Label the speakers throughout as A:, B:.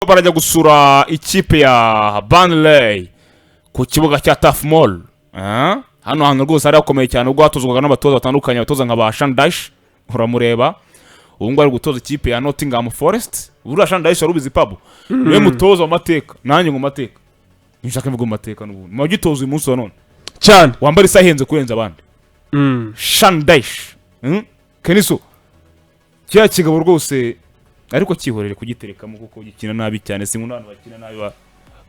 A: barajya gusura ikipe ya Burnley ku kibuga cya Turf Moor. Hano hantu rwose hari hakomeye cyane ubwo hatozwaga n'abatoza batandukanye batoza nka ba Shandash uramureba ubu ngo ari gutoza ikipe ya Nottingham Forest. Uriya Shandash warubizi pabo niwe mutoza w'amateka nanjye ngo mateka nshaka mvuga amateka n'ubundi mu gitoza uyu munsi wa none
B: cyane
A: wambara isahenze kurenza abandi. Shandash Keniso cya kigabo rwose ariko kihorere kugiterekamo kuko gikina nabi cyane sinkunda abantu bakina nabi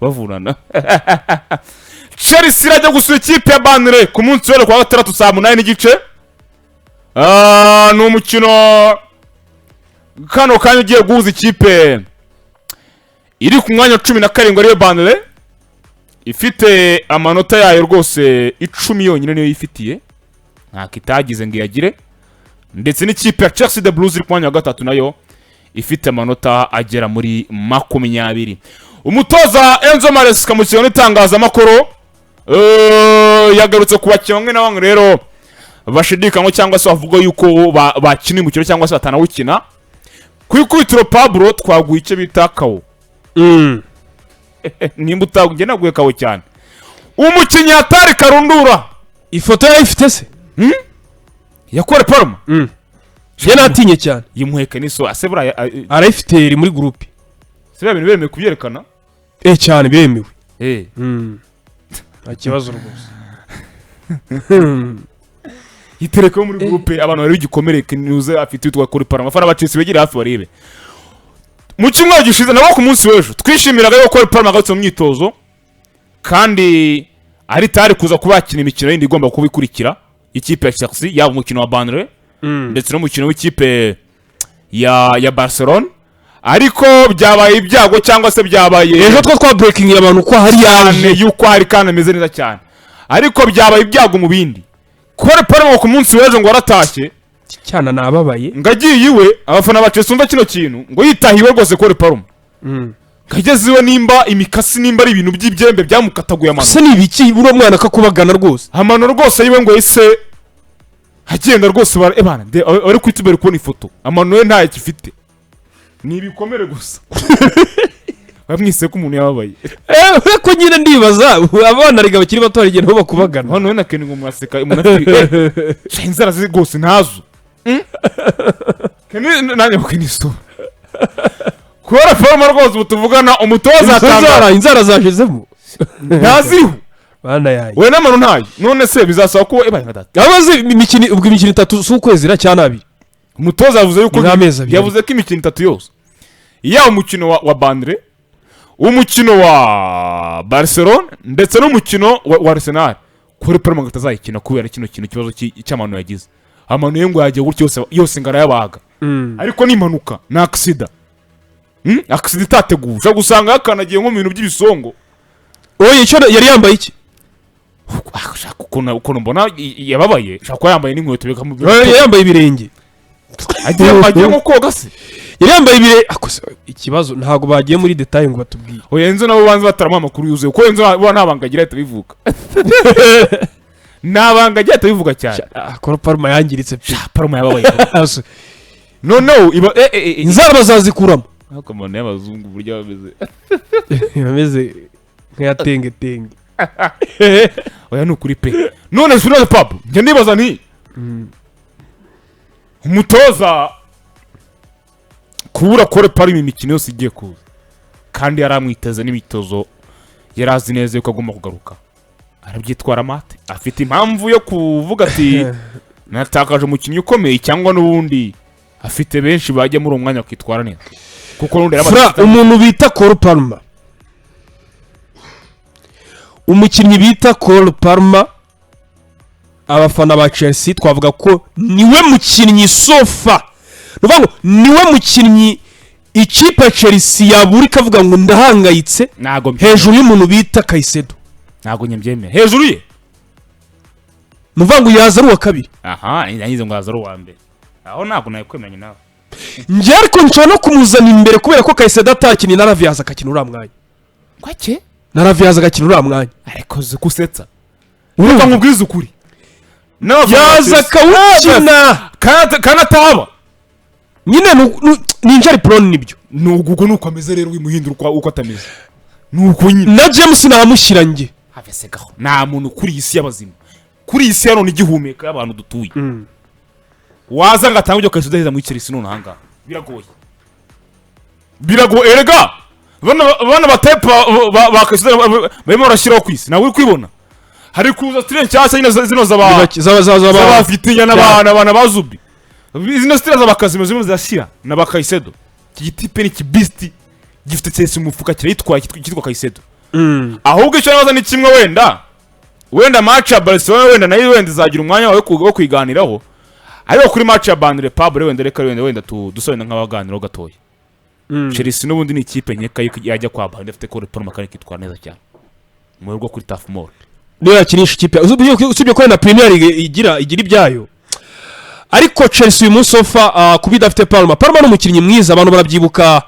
A: bavurana. Chelsea irajya gusura ikipe ya Burnley ku munsi wa gatandatu saa 8:30. Ni umukino kano kanya ugiye guhuza ikipe iri ku mwanya 17 ariyo Burnley ifite amanota yayo rwose 10 yonyine niyo yifitiye nta kitagize ngo yagire, ndetse n'ikipe ya Chelsea the Blues iri ku mwanya wa gatatu nayo ifite amanota agera muri 20. Umutoza Enzo Maresca mu kintu itangazamakuru yagarutse kubakina bamwe na bamwe rero bashidikamo cyangwa se bavuga yuko bakina umukino cyangwa se batanawukina. Kwikubitiro Pablo twaguye icyo bita kawo. Nimba utaguye naguye kawo cyane. Umukinnyi atari karundura
B: ifoto yayifite se
A: yakore Parma.
B: Je natinye cyane
A: yimuheka niso asebura
B: arayifite iri muri groupe
A: sebe bintu bemewe kubyerekana
B: cyane bemewe
A: akibazo rwose yitereka muri groupe abantu bari bigikomereke niuze afite utwa kuri Parma afana bacitse begira hafi barebe mu cyumweru gishize nabo ku munsi w'ejo twishimiraga yo kuri Parma gatse mu myitozo kandi ari tari kuza kubakina imikino yindi igomba kubikurikira ikipe ya Chelsea yaba umukino wa Burnley ndetse n'umukino w'ikipe ya Barcelona, ariko byabaye ibyago cyangwa se byabaye
B: ejo twa breaking abantu ko hari
A: yaje yuko hari kana meze neza cyane, ariko byabaye ibyago mu bindi kore Parma ku munsi w'ejo ngo waratashye
B: cyana nababaye
A: ngagiye iwe abafana bacese umva kino kintu ngo yitahiwe rwose kore Parma kageziwe nimba imikasi nimba ari ibintu by'ibyembe byamukataguye amano
B: se nibiki buro mwana akakubagana rwose
A: amano rwose yiwe ngo ese hagenda rwose ebana ari kwitubera kubona ifoto amano ye nta yakifite ni ibikomere gusa bamwise ko umuntu yababaye
B: ko nyine ndibaza abana riga bakiri bato ari genda bakubagana
A: hano na kene ngo mwaseka umuntu Inzara zi rwose ntazo kene nanye bakinisto kora forma rwose butuvugana umutoza atanga
B: Inzara zashizemo
A: ntaziho
B: bana yayi
A: we namano ntayo none se bizasaba ko ebana data
B: abaze imikino ubwo imikino 3 s'ukwezi ra cyane abiri
A: umutoza yavuze yuko yavuze ko imikino 3 yose ya umukino wa Burnley umukino wa Barcelona ndetse n'umukino wa Arsenal kuri Parma gatazayikina kubera kino kintu kibazo cy'amano yagize amano ye ngo yagiye gutyo yose ngara yabaga ariko ni impanuka na accident accident itateguje gusanga yakanagiye nko mu bintu by'ibisongo.
B: Oye cyo yari yambaye iki
A: shaka ukuntu mbona yababaye shaka yambaye n'inkweto beka mu
B: yambaye ibirenge
A: agiye nko koga se
B: yari yambaye ibire akose ikibazo ntago bagiye muri detail ngo batubwiye.
A: Oye Enzo nabo banze batarama amakuru yuzuye ko Enzo nabangagira ahita bivuga nabangagira ahita bivuga cyane
B: akora Parma yangiritse pe
A: Parma yababaye no iba
B: Inzara bazazikuramo
A: ako mone y'abazungu buryo
B: bameze nk'yatenge tenge
A: oya nukuri pe none sura papa nje ndibaza ni umutoza kubura kore Parma imikino yose igiye kuza kandi yaramwiteze n'imitozo yarazi neza yuko agomba kugaruka arabyitwara mate afite impamvu yo kuvuga ati natakaje umukinnyi ukomeye cyangwa n'ubundi afite benshi bajya muri umwanya kwitwara neza kuko nundi
B: umuntu bita Cole Palmer umukinnyi bita Cole Palmer abafana ba Chelsea twavuga ko niwe mukinnyi sofa nuvuga niwe mukinnyi ikipe Chelsea yaburi kavuga ngo ndahangayitse hejuru y'umuntu bita Kaisedo
A: nago nyembyemera hejuru ye
B: nuvuga ngo yaza ari wa kabiri
A: yanyize ngo yaza ari wa mbere aho nago nayikwemeranye nawe
B: njye ariko nshobora no kumuzana imbere kubera ko Kaisedo atakini naraviyaza akakina uriya mwanya
A: kwake
B: naraviyaza agakina uriya mwanya
A: ariko zikusetsa urumva nkubwiza ukuri
B: yaza kawukina
A: kanataba
B: nyine ni injari prone nibyo
A: nuko nuko ameze rero wimuhindura uko atameze nuko nyine
B: na James namushyira nge
A: havesegaho nta muntu kuri iyi si y'abazima kuri iyi si hano n'igihumeka y'abantu dutuye waza ngo atange ibyo kahise udaheza muri Chelsea none ahangaha biragoye erega bana batepa bakahise barimo barashyiraho ku isi nawe uri kwibona hari kuza style nshyashya nyine zino z'abafitinya n'abana bazubi zino style z'abakazi zimwe zirashyira n'abakayisedo iki gitipe ni kibisti gifite Chelsea mu mufuka kirayitwaye kitwa kayisedo ahubwo icyo nabaza ni kimwe wenda match ya Barcelona wenda nayo wenda izagira umwanya wo kwiganiraho ariko kuri match ya Band Republic wenda reka wenda dusubira nk'abaganiraho gatoya Chelsea n'ubundi ni ikipe nyeka yajya kwa Band ifite ko Paul Makani kitwara neza cyane mu rwo kuri Tough Mall
B: niyo yakinisha ikipe usibye ko na Premier League igira ibyayo ariko Chelsea uyu munsi ofa kubida afite Palma n'umukinnyi mwiza abantu barabyibuka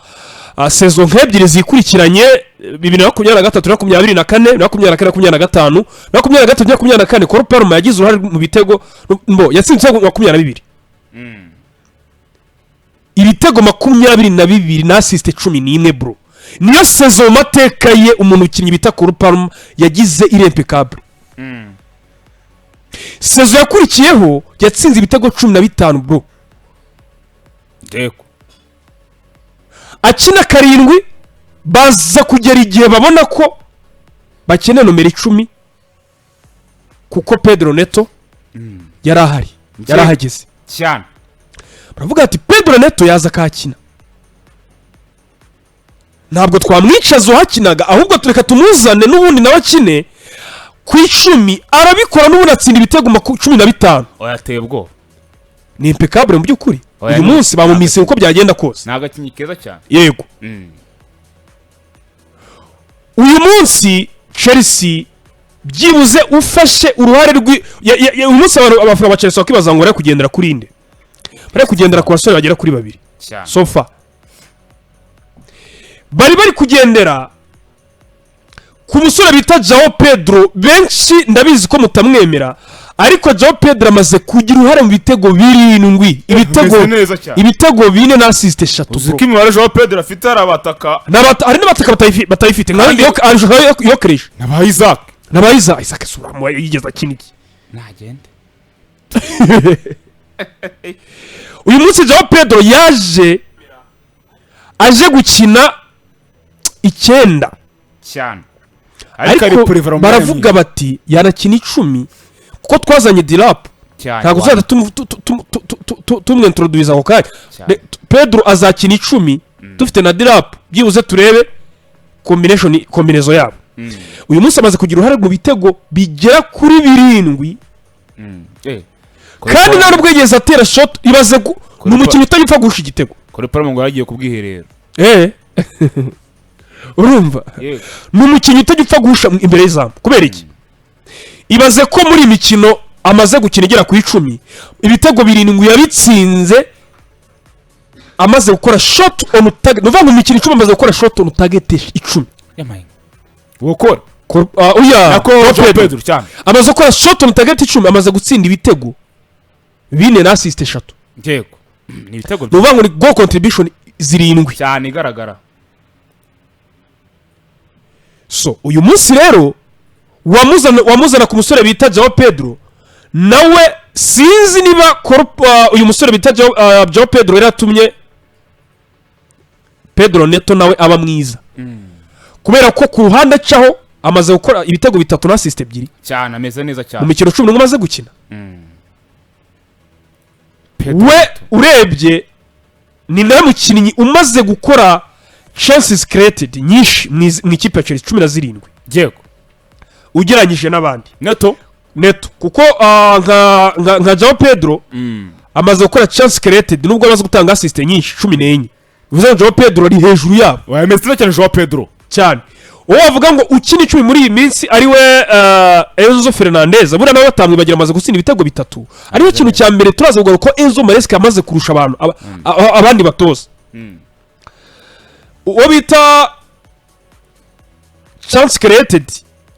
B: saison nk'ebyiri zikurikiranye 2023 24 25 23 Cole Palma yagize uruhare mu bitego yatsinze 22 ibitego 22 na assist 11 bro niyo saison mateka ye umuntu ukinnyi bita Cole Palma yagize impeccable saison yakurikiyeho yatsinze ibitego 15 bro
A: deko
B: akina 7 baza kugera igihe babona ko bakeneye nomero 10 kuko Pedro Neto yarahageze
A: cyane
B: baravuga ati Pedro Neto yaza kakina ntabwo twamwicaza uhakinaga ahubwo tureka tumuzane n'ubundi nawe akine ku 10 arabikora n'ubundi atsinda ibitego 15
A: oyateye ubwo
B: ni impeccable mu by'ukuri uyu munsi bamumise uko byagenda kose
A: nagakinyi keza cyane
B: yego uyu munsi Chelsea byibuze ufashe uruhare uyu munsi abafana ba Chelsea bakibaza ngo ari kugendera kuri inde bari kugendera ku basore bagera kuri 2 sofa bari kugendera ku musore bita Joao Pedro benshi ndabizi ko mutamwemera ariko Joao Pedro amaze kugira uruhare mu bitego 7 ibitego 4 na assist 3
A: uziki mubare Joao Pedro afite arabataka
B: ari n'abataka batayifite nka yo Krish nabaye Isaac suramo yigeza kiniki
A: nagende
B: uyu munsi Joao Pedro aje gukina 9
A: cyane
B: ariko baravuga bati yarakina 10 kuko twazanye Dilap ntabwo uzajya tumwintroduce ako kanya Pedro azakina 10 dufite na Dilap byibuze turebe combination yabo uyu munsi amaze kugira uruhare mu bitego bigera kuri 7 kandi nta nubwo yigeze atera shot ibaze mu mukino utagipfa gusha igitego
A: kore Palma ngo yagiye ku Bwiherero
B: urumva mu mukino utagipfa gusha imbere y'izamu kubera iki ibaze ko muri imikino amaze gukina igera ku 10 ibitego 7 yabitsinze amaze gukora shot on target nuvuga mu mikino 10 amaze gukora shot on target 10
A: yamaye wokora
B: Pedro cyane amaze gukora shot on target 10 amaze gutsinda ibitego 4 na assist 3
A: yego ni ibitego
B: nuvuga ngo ni goal contribution 7
A: cyane igaragara
B: so uyu munsi rero wamuzana ku musore bita Joao Pedro nawe sinzi niba uyu musore bita Joao Pedro yaratumye Pedro Neto nawe aba mwiza kubera ko ku ruhande acaho amaze gukora ibitego 3 na assist 2
A: cyane ameze neza cyane
B: mu mikino 10 amaze gukina we urebye ni nawe mukinnyi umaze gukora chances created nyinshi mu ikipe ya Chelsea 17
A: yego
B: ugeranyije n'abandi Neto kuko nka Joao Pedro amaze gukora chance created nubwo amaze gutanga assist nyinshi 14 bivuze Joao Pedro ari hejuru yabo
A: wameze cyane Joao Pedro
B: cyane uwo bavuga ngo ukina 10 muri iyi minsi ari we Enzo Fernandez buriya nawe batamwe bagira amaze gutsinda ibitego 3 ariho ikintu cya mbere turaza kuvuga ko Enzo Maresca amaze kurusha abantu abandi batoza uwo bita chance created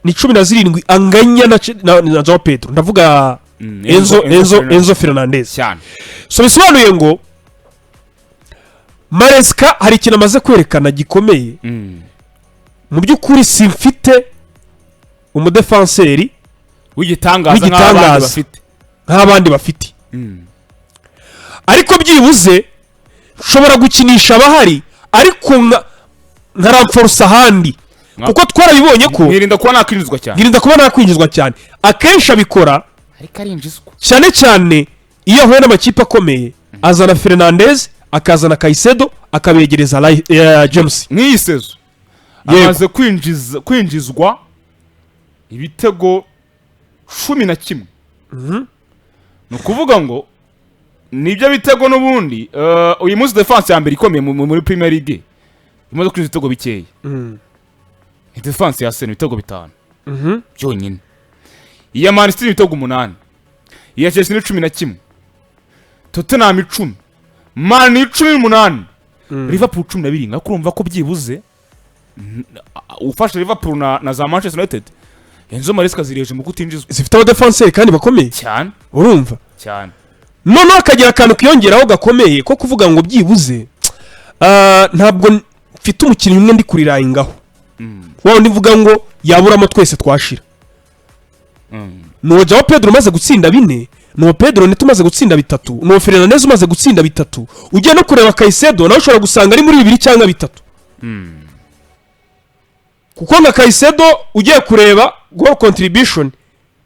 B: ni 17 anganya na Joao Pedro ndavuga Enzo Fernandez
A: cyane
B: so bisobanuye ngo Maresca hari ikintu amaze kwerekana gikomeye mu by'ukuri simfite umudefanseri
A: w'igitangaza
B: nk'abandi bafite ariko byibuze nshobora gukinisha abahari ariko nkaramforosa ahandi kuko twarabibonye ko
A: nkirinda kuba
B: nakwinjizwa cyane akenshi abikora
A: ariko arinjizwa
B: cyane cyane iyo ahuye n'amakipe akomeye azana Fernandez akazana Caicedo akabegereza James
A: nk'iyi sezo amaze kwinjizwa ibitego 11 ni ukuvuga ngo nibyo bitego n'ubundi uyu munsi defense ya mbere ikomeye muri Premier League imaze kwinjiza ibitego bikeya defense ya Arsenal ibitego 5 byonyine iya Man City ibitego 8 iya Chelsea 11 Tottenham 10 Man 18 Liverpool 12 ngako urumva ko byibuze ufashe Liverpool na za Manchester United Enzo Maresca zireje mu kutinjizwa
B: zifite abadefenseri kandi bakomeye
A: cyane
B: urumva
A: cyane
B: none akagira akantu kiyongeraho gakomeye ko kuvuga ngo byibuze ntabwo mfite umukinnyi umwe ndi kurirayingaho waho ndivuga ngo yaburamo twese twashira nuwo Joao Pedro umaze gutsinda 4 nuwo Pedro Neto umaze gutsinda 3 nuwo Fernandez umaze gutsinda 3 ugiye no kureba Caicedo nawe ushobora gusanga ari muri 2 cyangwa 3 kuko nka Caicedo ugiye kureba goal contribution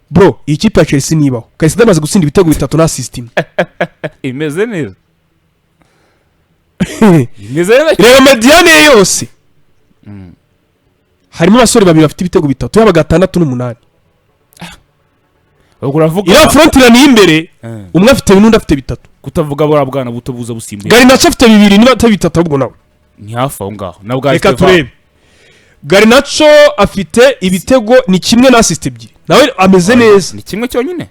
B: bro iyi kipe ya Chelsea nibaho Caicedo amaze gutsinda ibitego 3 na assist
A: imeze neza
B: reba mediane yose harimo abasore babiri bafite ibitego 3 yaba 6 n'8
A: uravuga
B: ira front line imbere umwe afite n'undi afite 3
A: kutavuga bwana buto buza busimbuye
B: Garnacho afite 2 niba atari 3 ahubwo nawe
A: ni hafi aho ngaho nabwo
B: reka turebe Garnacho afite ibitego ni kimwe na assist 2 nawe ameze neza
A: ni kimwe cyonyine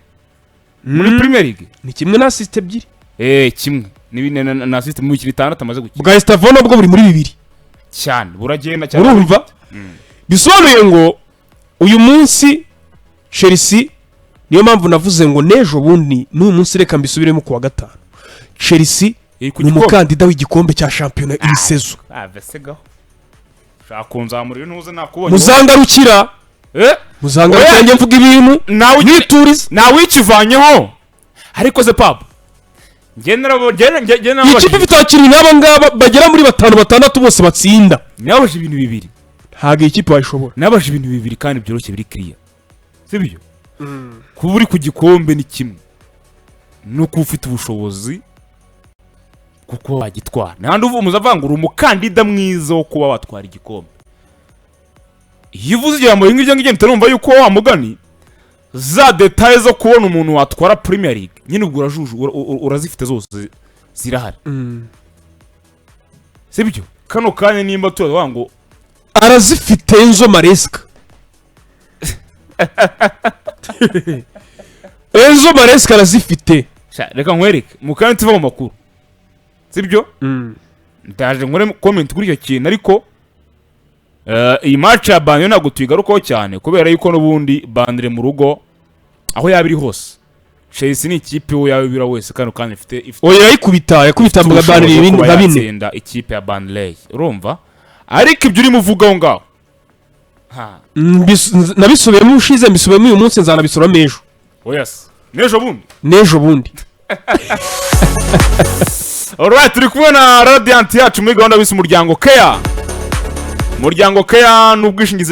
A: muri Premier League
B: ni kimwe na assist 2
A: kimwe ni na assist mu 6 amaze gukina
B: bwa Estavano bwo buri muri 2
A: cyane buragenda cyane
B: urumva bisobanuye ngo uyu munsi Chelsea niyo mpamvu navuze ngo nejo bundi n'uyu munsi reka mbisubiremo kuwa gatanu Chelsea ni umukandida w'igikombe cya champion iyi sezo
A: vesegaho shakunzamurira ntuze nakubonye
B: muzangarukira muzangarukira njye mvuga ibintu
A: niturize nawe ikivanyeho ariko ze papa
B: ikipe ifite abakinnyi n'abo ngaba bagera muri 5-6 bose batsinda
A: nabaje ibintu bibiri
B: ntabwo ikipe wayishobora
A: nabaje ibintu bibiri kandi byoroshye biri clear sibyo kuba uri ku gikombe ni kimwe nuko ufite ubushobozi kuko wagitwara nandi uvuze avangura umukandida mwiza wo kuba watwara igikombe yivuze ijambo ringije ngije ntarumva yuko wa mugani za details zo kubona umuntu watwara Premier League nyine ubwo urazifite zose zirahari sibyo kano kanya nimba tuwa ngo
B: arazifite Enzo Maresca Enzo Maresca arazifite
A: reka nkwereke mukanya tuva mu makuru sibyo ndaje nkore comment kuri icyo kintu ariko iyi match ya Bane ntabwo tuyigarukaho cyane kubera yuko n'ubundi bandire mu rugo aho yabiri hose Chelsea ni ikipe yo yabira wese kandi kandi ifite
B: oya yakubita mbuga Bane ibindi nka 4
A: ikipe ya Burnley urumva ariko ibyo uri muvugaho ngaho
B: nabisubiyemo ushize mbisubiyemo uyu munsi nzanabisura mejo
A: oyas nejo bundi alright turi kumwe na Radiant yacu muri gahunda bise umuryango Care n'ubwishingizi